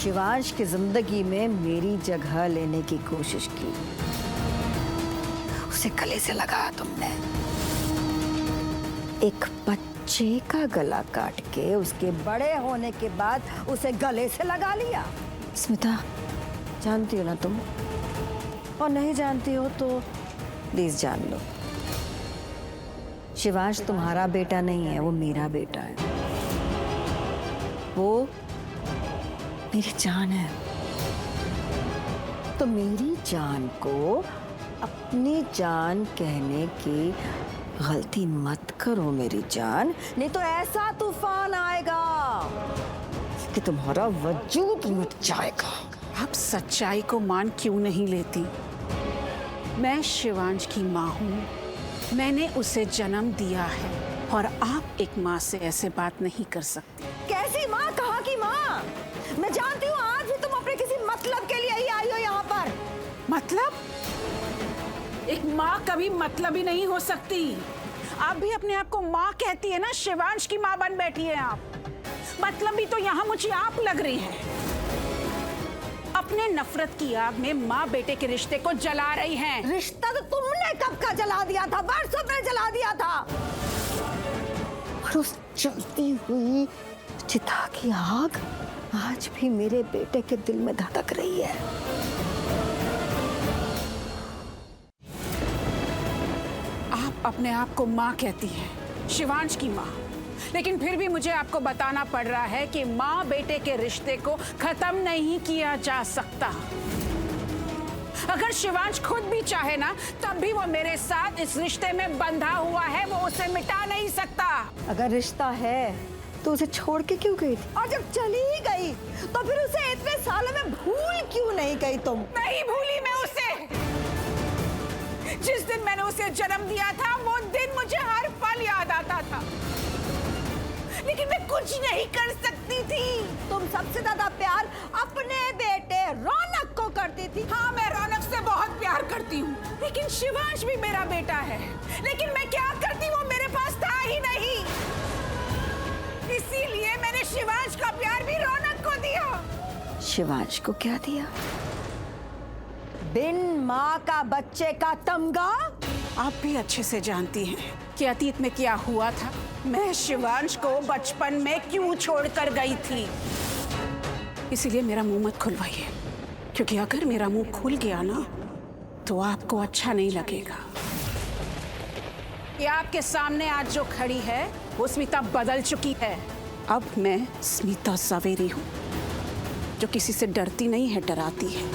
शिवांश की जिंदगी में मेरी जगह लेने की कोशिश की। उसे गले से लगाया तुमने। एक बच्चे का गला काट के उसके बड़े होने के बाद उसे गले से लगा लिया। स्मिता, जानती हो ना तुम, और नहीं जानती हो तो प्लीज जान लो, शिवांश तुम्हारा बेटा नहीं है, वो मेरा बेटा है। वो मेरी जान है। तो मेरी जान को अपनी जान कहने की गलती मत करो मेरी जान, नहीं तो ऐसा तूफान आएगा कि तुम्हारा वजूद मिट जाएगा। आप सच्चाई को मान क्यों नहीं लेती? मैं शिवांश की माँ हूँ, मैंने उसे जन्म दिया है और आप एक माँ से ऐसे बात नहीं कर सकती। कैसी माँ? कहाँ की माँ? मैं जानती हूँ आज भी तुम अपने किसी मतलब के लिए ही आई हो यहाँ पर। मतलब? एक माँ कभी मतलब ही नहीं हो सकती। आप भी अपने आप को माँ कहती है ना, शिवांश की माँ बन बैठी है आप। मतलब भी तो यहाँ मुझे आप लग रही हैं। अपने नफरत की आग में माँ बेटे के रिश्ते को जला रही हैं। रिश्ता तो तुमने कब का जला दिया था, बरसों में जला दिया था। और उस जलती हुई चिता की आग आज भी मेरे बेटे के दिल में धधक रही है। आप अपने आप को माँ कहती हैं, शिवांश की माँ, लेकिन फिर भी मुझे आपको बताना पड़ रहा है कि माँ बेटे के रिश्ते को खत्म नहीं किया जा सकता। अगर शिवांश खुद भी चाहे ना, तब भी वो मेरे साथ इस रिश्ते में बंधा हुआ है, वो उसे मिटा नहीं सकता। अगर रिश्ता है तो उसे छोड़ के क्यों गई थी? और जब चली ही गई तो फिर उसे इतने सालों में भूल क्यों नहीं गई तुम? नहीं भूली मैं उसे। जिस दिन मैंने उसे जन्म दिया था वो दिन मुझे हर पल याद आता था, लेकिन मैं कुछ नहीं कर सकती थी। तुम सबसे ज्यादा प्यार अपने बेटे रौनक को करती थी। हाँ, मैं रौनक से बहुत प्यार करती हूँ, लेकिन शिवांश भी मेरा बेटा है। लेकिन मैं क्या करती, वो मेरे पास था ही नहीं। इसीलिए मैंने शिवांश का प्यार भी रौनक को दिया। शिवांश को क्या दिया? बिन माँ का बच्चे का तमगा। आप भी अच्छे से जानती हैं कि अतीत में क्या हुआ था। मैं शिवांश को बचपन में क्यों छोड़कर गई थी। इसीलिए मेरा मुंह मत खुलवाइए, क्योंकि अगर मेरा मुंह खुल गया ना तो आपको अच्छा नहीं लगेगा। ये आपके सामने आज जो खड़ी है वो स्मिता बदल चुकी है। अब मैं स्मिता सवेरी हूँ, जो किसी से डरती नहीं है, डराती है।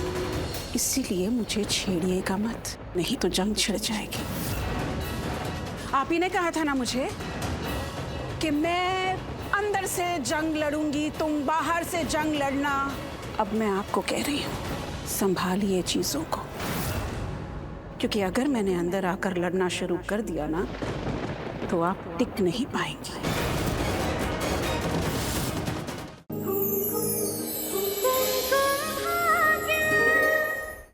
इसीलिए मुझे छेड़िएगा मत, नहीं तो जंग छिड़ जाएगी। आप ही ने कहा था ना मुझे कि मैं अंदर से जंग लड़ूंगी, तुम बाहर से जंग लड़ना। अब मैं आपको कह रही हूँ, संभालिए चीजों को, क्योंकि अगर मैंने अंदर आकर लड़ना शुरू कर दिया ना तो आप टिक नहीं पाएंगी।